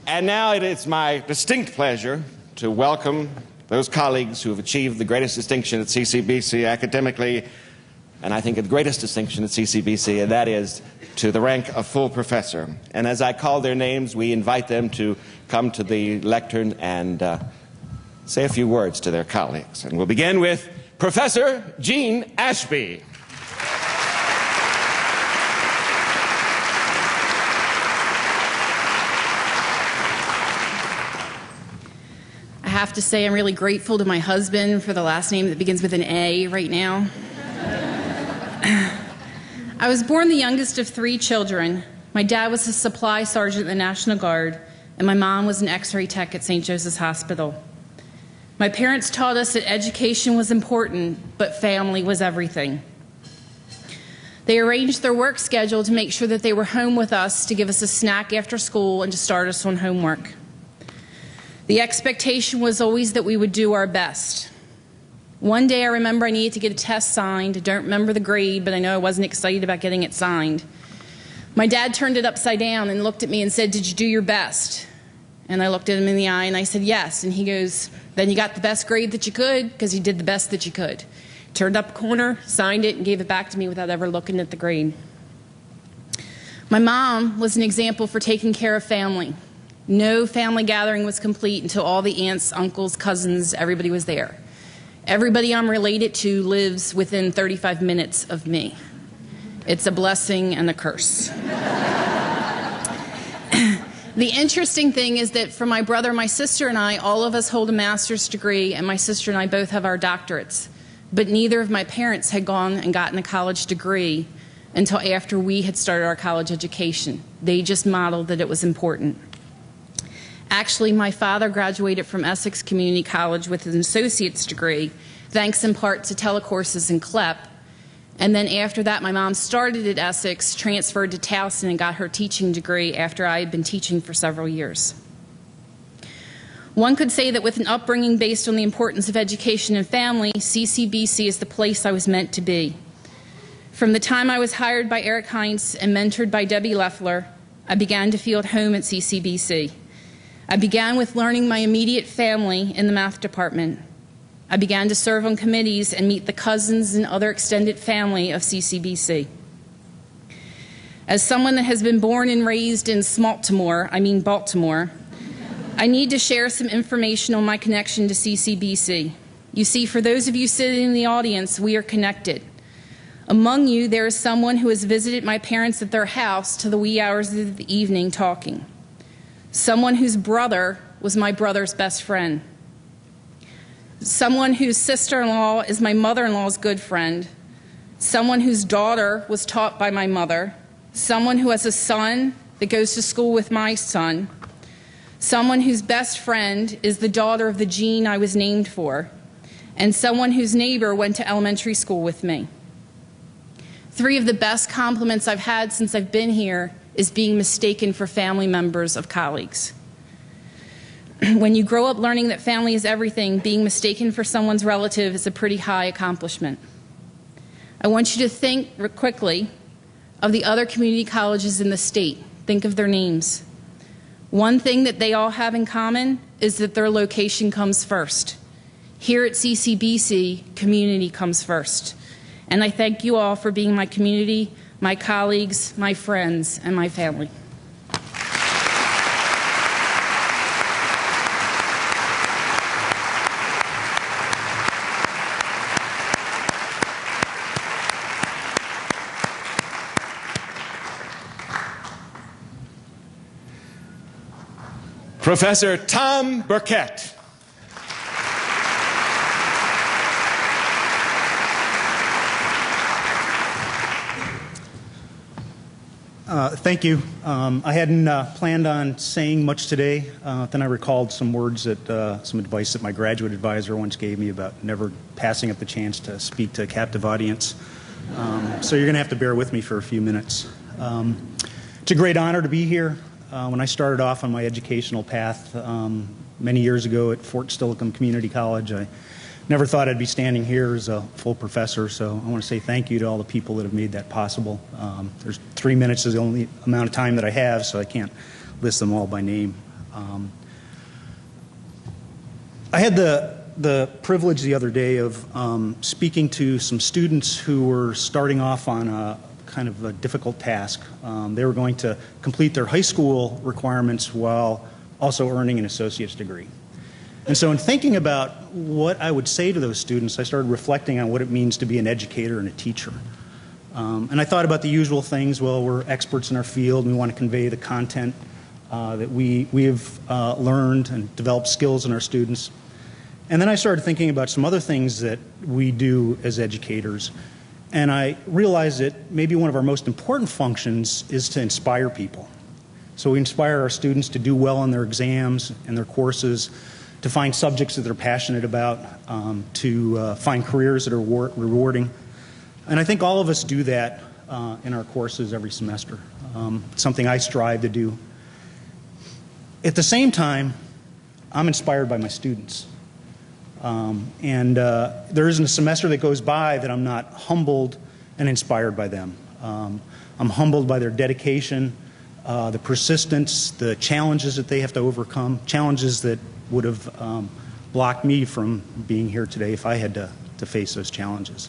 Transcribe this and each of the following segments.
And now it is my distinct pleasure to welcome those colleagues who have achieved the greatest distinction at CCBC academically, and I think the greatest distinction at CCBC, and that is to the rank of full professor. And as I call their names, we invite them to come to the lectern and say a few words to their colleagues. And we'll begin with Professor Gene Ashby. I have to say I'm really grateful to my husband for the last name that begins with an A right now. I was born the youngest of 3 children. My dad was a supply sergeant in the National Guard, and my mom was an X-ray tech at St. Joseph's Hospital. My parents taught us that education was important, but family was everything. They arranged their work schedule to make sure that they were home with us to give us a snack after school and to start us on homework. The expectation was always that we would do our best. One day I remember I needed to get a test signed. I don't remember the grade, but I know I wasn't excited about getting it signed. My dad turned it upside down and looked at me and said, "Did you do your best?" And I looked at him in the eye and I said, "Yes." And he goes, "Then you got the best grade that you could," because you did the best that you could. Turned up a corner, signed it, and gave it back to me without ever looking at the grade. My mom was an example for taking care of family. No family gathering was complete until all the aunts, uncles, cousins, everybody was there. Everybody I'm related to lives within 35 minutes of me. It's a blessing and a curse. The interesting thing is that for my brother, my sister, and I, all of us hold a master's degree, and my sister and I both have our doctorates. But neither of my parents had gone and gotten a college degree until after we had started our college education. They just modeled that it was important. Actually, my father graduated from Essex Community College with an associate's degree, thanks in part to telecourses in CLEP. And then after that, my mom started at Essex, transferred to Towson, and got her teaching degree after I had been teaching for several years. One could say that with an upbringing based on the importance of education and family, CCBC is the place I was meant to be. From the time I was hired by Eric Heinz and mentored by Debbie Leffler, I began to feel at home at CCBC. I began with learning my immediate family in the math department. I began to serve on committees and meet the cousins and other extended family of CCBC. As someone that has been born and raised in Baltimore, I need to share some information on my connection to CCBC. You see, for those of you sitting in the audience, we are connected. Among you, there is someone who has visited my parents at their house to the wee hours of the evening talking. Someone whose brother was my brother's best friend. Someone whose sister-in-law is my mother-in-law's good friend. Someone whose daughter was taught by my mother. Someone who has a son that goes to school with my son. Someone whose best friend is the daughter of the Gene I was named for. And someone whose neighbor went to elementary school with me. 3 of the best compliments I've had since I've been here is being mistaken for family members of colleagues. When you grow up learning that family is everything, being mistaken for someone's relative is a pretty high accomplishment. I want you to think quickly of the other community colleges in the state. Think of their names. One thing that they all have in common is that their location comes first. Here at CCBC, community comes first. And I thank you all for being my community, my colleagues, my friends, and my family. Professor Tom Burkett. Thank you. I hadn't planned on saying much today. Then I recalled some words that, some advice that my graduate advisor once gave me about never passing up the chance to speak to a captive audience. So you're going to have to bear with me for a few minutes. It's a great honor to be here. When I started off on my educational path many years ago at Fort Steilacoom Community College, I never thought I'd be standing here as a full professor, so I want to say thank you to all the people that have made that possible. There's 3 minutes is the only amount of time that I have, so I can't list them all by name. I had the privilege the other day of speaking to some students who were starting off on a kind of a difficult task. They were going to complete their high school requirements while also earning an associate's degree. And so in thinking about what I would say to those students, I started reflecting on what it means to be an educator and a teacher. And I thought about the usual things. Well, we're experts in our field, and we want to convey the content that we have learned and developed skills in our students. And then I started thinking about some other things that we do as educators. And I realized that maybe one of our most important functions is to inspire people. So we inspire our students to do well on their exams and their courses, to find subjects that they're passionate about, to find careers that are rewarding. And I think all of us do that in our courses every semester. It's something I strive to do. At the same time, I'm inspired by my students. There isn't a semester that goes by that I'm not humbled and inspired by them. I'm humbled by their dedication, the persistence, the challenges that they have to overcome, challenges that would have blocked me from being here today if I had to face those challenges.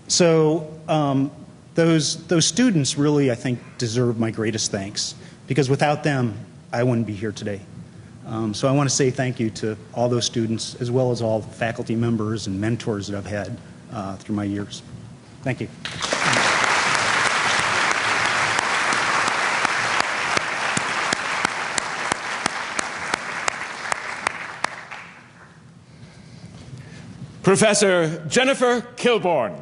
So those students really, I think, deserve my greatest thanks, because without them, I wouldn't be here today. So I want to say thank you to all those students, as well as all the faculty members and mentors that I've had through my years. Thank you. Professor Jennifer Kilbourne.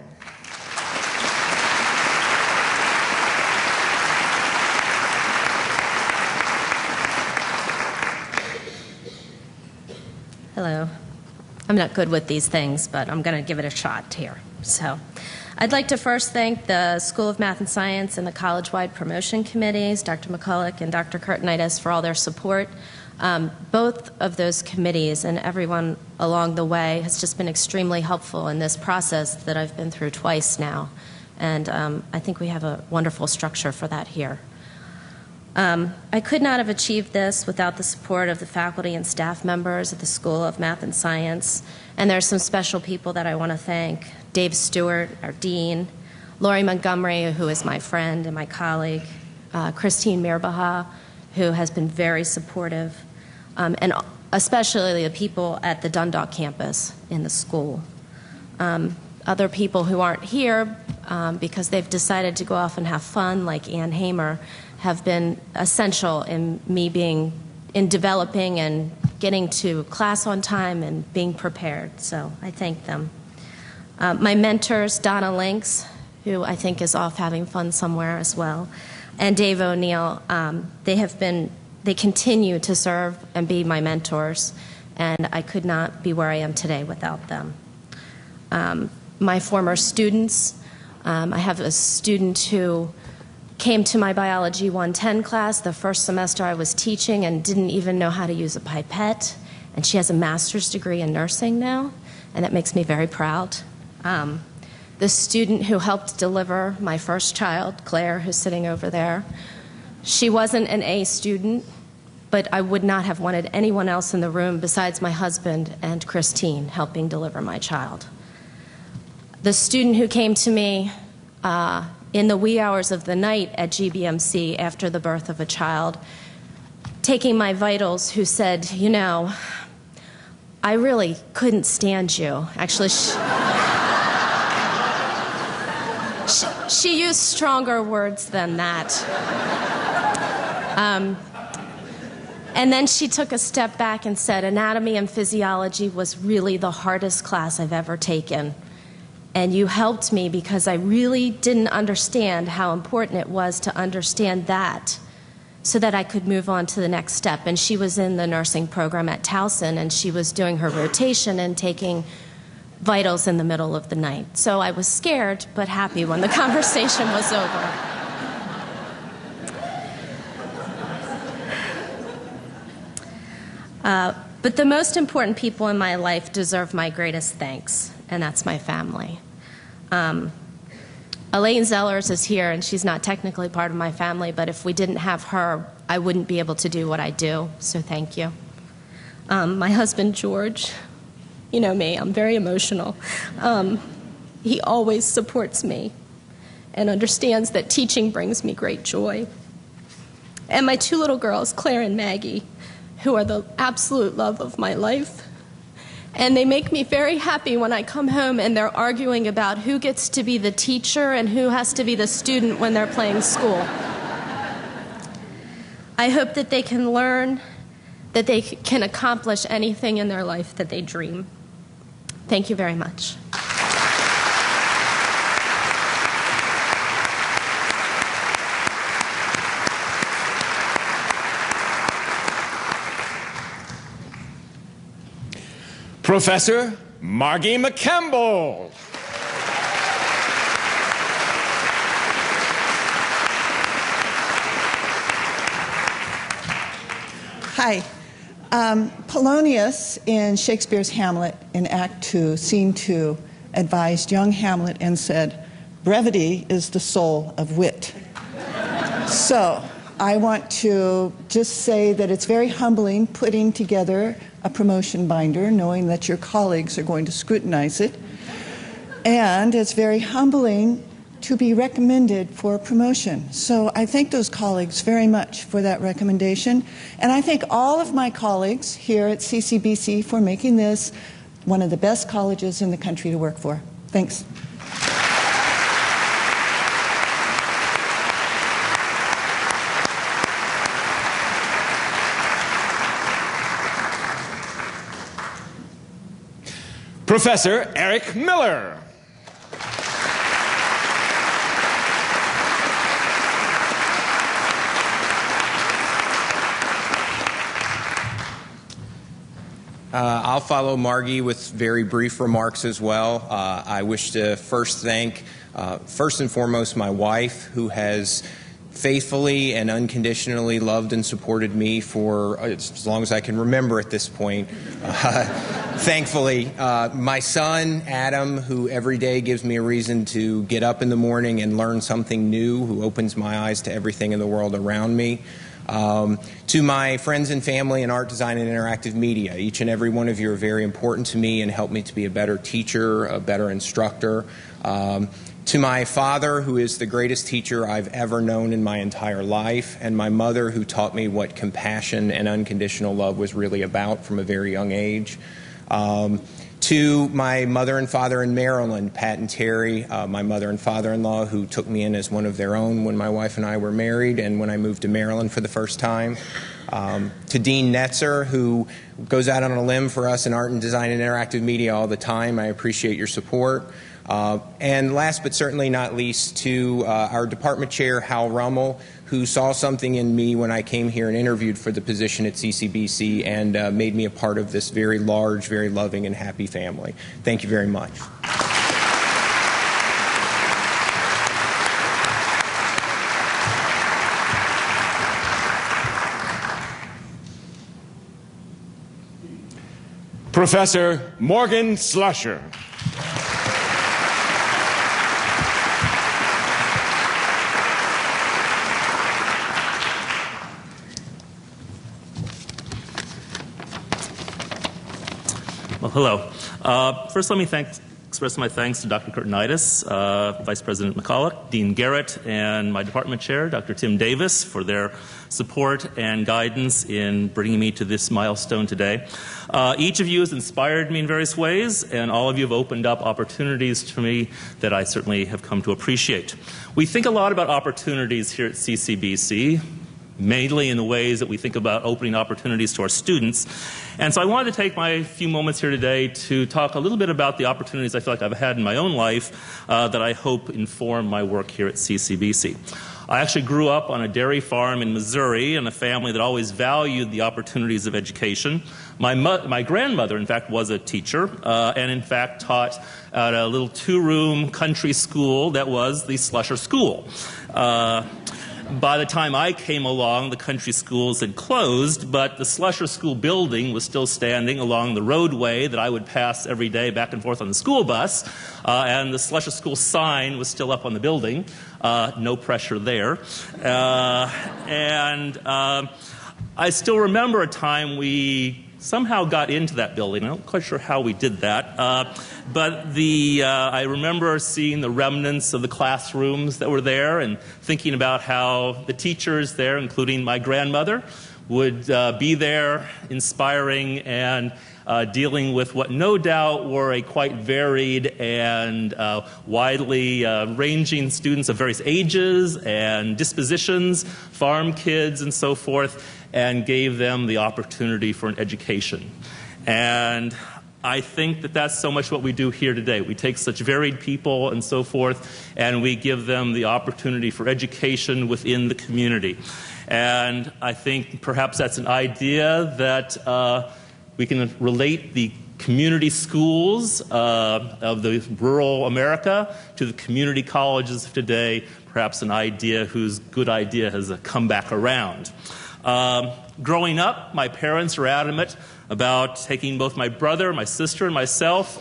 Hello. I'm not good with these things, but I'm going to give it a shot here. So, I'd like to first thank the School of Math and Science and the college-wide promotion committees, Dr. McCulloch and Dr. Kurtenitis, for all their support. Both of those committees and everyone along the way has just been extremely helpful in this process that I've been through twice now. And I think we have a wonderful structure for that here. I could not have achieved this without the support of the faculty and staff members at the School of Math and Science. And there are some special people that I want to thank. Dave Stewart, our dean, Lori Montgomery, who is my friend and my colleague, Christine Mirbaha, who has been very supportive, and especially the people at the Dundalk campus in the school. Other people who aren't here because they've decided to go off and have fun, like Ann Hamer, have been essential in me in developing and getting to class on time and being prepared. So I thank them. My mentors, Donna Links, who I think is off having fun somewhere as well, and Dave O'Neill, they continue to serve and be my mentors, and I could not be where I am today without them. My former students, I have a student who came to my Biology 110 class the first semester I was teaching and didn't even know how to use a pipette, and she has a master's degree in nursing now, and that makes me very proud. The student who helped deliver my first child, Claire, who's sitting over there, she wasn't an A student, but I would not have wanted anyone else in the room besides my husband and Christine helping deliver my child. The student who came to me in the wee hours of the night at GBMC after the birth of a child, taking my vitals, who said, you know, I really couldn't stand you. Actually, she used stronger words than that. And then she took a step back and said, anatomy and physiology was really the hardest class I've ever taken. And you helped me because I really didn't understand how important it was to understand that so that I could move on to the next step. And she was in the nursing program at Towson, and she was doing her rotation and taking vitals in the middle of the night. So I was scared but happy when the conversation was over. But the most important people in my life deserve my greatest thanks, and that's my family. Elaine Zellers is here, and she's not technically part of my family, but if we didn't have her, I wouldn't be able to do what I do, so thank you. My husband, George, you know me, I'm very emotional. He always supports me and understands that teaching brings me great joy. And my two little girls, Claire and Maggie, who are the absolute love of my life. And they make me very happy when I come home and they're arguing about who gets to be the teacher and who has to be the student when they're playing school. I hope that they can learn, that they can accomplish anything in their life that they dream. Thank you very much. Professor Margie McCampbell. Hi. Polonius in Shakespeare's Hamlet in Act 2, Scene 2, advised young Hamlet and said, "Brevity is the soul of wit." So I want to just say that it's very humbling putting together a promotion binder, knowing that your colleagues are going to scrutinize it. And it's very humbling to be recommended for promotion. So I thank those colleagues very much for that recommendation. And I thank all of my colleagues here at CCBC for making this one of the best colleges in the country to work for. Thanks. Professor Eric Miller. I'll follow Margie with very brief remarks as well. I wish to first thank, first and foremost, my wife, who has faithfully and unconditionally loved and supported me for as long as I can remember at this point. Thankfully, my son, Adam, who every day gives me a reason to get up in the morning and learn something new, who opens my eyes to everything in the world around me. To my friends and family in art, design, and interactive media, each and every one of you are very important to me and help me to be a better teacher, a better instructor. To my father, who is the greatest teacher I've ever known in my entire life, and my mother, who taught me what compassion and unconditional love was really about from a very young age. To my mother and father in Maryland, Pat and Terry, my mother and father-in-law, who took me in as one of their own when my wife and I were married and when I moved to Maryland for the first time. To Dean Netzer, who goes out on a limb for us in art and design and interactive media all the time. I appreciate your support. And last but certainly not least, to our department chair, Hal Rummel, who saw something in me when I came here and interviewed for the position at CCBC and made me a part of this very large, very loving and happy family. Thank you very much. Professor Morgan Slusher. Well, hello. First, let me express my thanks to Dr. Curtinitis, Vice President McCulloch, Dean Garrett, and my department chair, Dr. Tim Davis, for their support and guidance in bringing me to this milestone today. Each of you has inspired me in various ways, and all of you have opened up opportunities to me that I certainly have come to appreciate. We think a lot about opportunities here at CCBC, mainly in the ways that we think about opening opportunities to our students. And so I wanted to take my few moments here today to talk a little bit about the opportunities I feel like I've had in my own life that I hope inform my work here at CCBC. I actually grew up on a dairy farm in Missouri in a family that always valued the opportunities of education. My grandmother, in fact, was a teacher and, in fact, taught at a little two-room country school that was the Slusher School. By the time I came along, the country schools had closed, but the Slusher School building was still standing along the roadway that I would pass every day back and forth on the school bus, and the Slusher School sign was still up on the building. No pressure there. I still remember a time we somehow got into that building. I'm not quite sure how we did that. But I remember seeing the remnants of the classrooms that were there and thinking about how the teachers there, including my grandmother, would be there inspiring and dealing with what no doubt were a quite varied and widely ranging students of various ages and dispositions, farm kids and so forth, and gave them the opportunity for an education. And I think that that's so much what we do here today. We take such varied people and so forth, and we give them the opportunity for education within the community. And I think perhaps that's an idea that we can relate the community schools of the rural America to the community colleges of today, perhaps an idea whose good idea has come back around. Growing up, my parents were adamant about taking both my brother, my sister, and myself,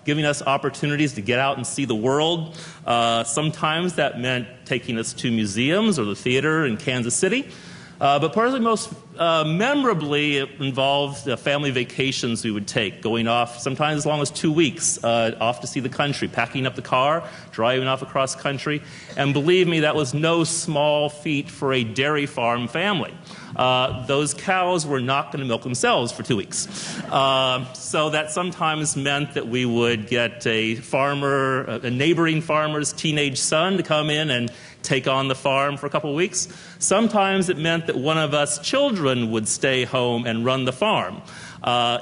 giving us opportunities to get out and see the world. Sometimes that meant taking us to museums or the theater in Kansas City. But probably most memorably, it involved family vacations we would take, going off sometimes as long as 2 weeks off to see the country, packing up the car, driving off across country. And believe me, that was no small feat for a dairy farm family. Those cows were not going to milk themselves for 2 weeks. So that sometimes meant that we would get a neighboring farmer's teenage son to come in and take on the farm for a couple of weeks. Sometimes it meant that one of us children would stay home and run the farm,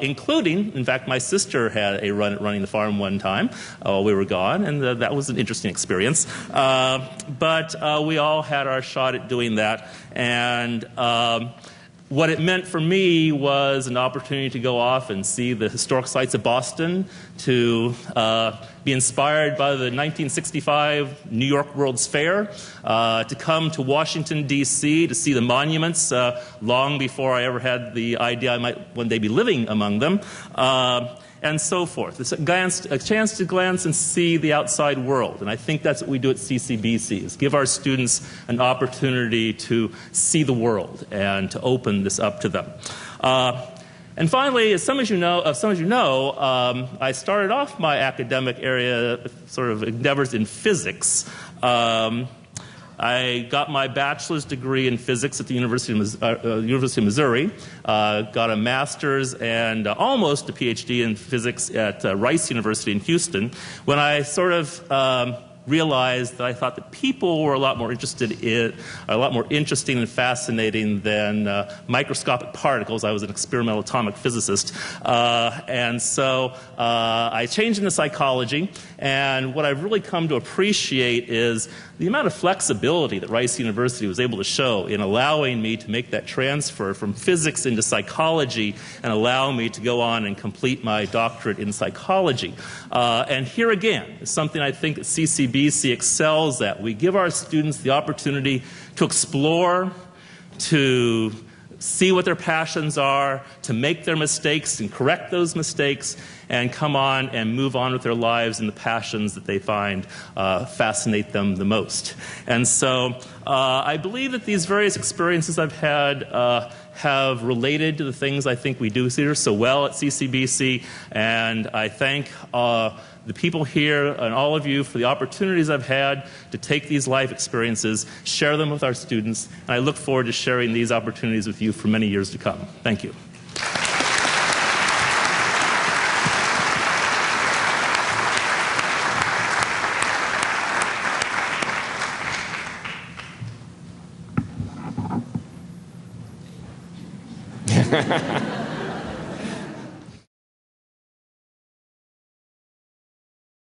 including, in fact, my sister had a run at running the farm one time while we were gone, and that was an interesting experience. But we all had our shot at doing that, and what it meant for me was an opportunity to go off and see the historic sites of Boston, to be inspired by the 1965 New York World's Fair, to come to Washington, D.C., to see the monuments long before I ever had the idea I might one day be living among them, and so forth. It's a chance to glance and see the outside world. And I think that's what we do at CCBC, is give our students an opportunity to see the world and to open this up to them. And finally, as some of you know, I started off my academic area sort of endeavors in physics. I got my bachelor's degree in physics at the University of Missouri, got a master's and almost a PhD in physics at Rice University in Houston, when I sort of realized that I thought that people were a lot more interesting and fascinating than microscopic particles. I was an experimental atomic physicist. And so I changed into psychology, and what I've really come to appreciate is the amount of flexibility that Rice University was able to show in allowing me to make that transfer from physics into psychology and allow me to go on and complete my doctorate in psychology. And here again is something I think that CCBC excels at. We give our students the opportunity to explore, to see what their passions are, to make their mistakes and correct those mistakes, and come on and move on with their lives and the passions that they find fascinate them the most. And so I believe that these various experiences I've had have related to the things I think we do here so well at CCBC, and I thank the people here and all of you for the opportunities I've had to take these life experiences, share them with our students, and I look forward to sharing these opportunities with you for many years to come. Thank you.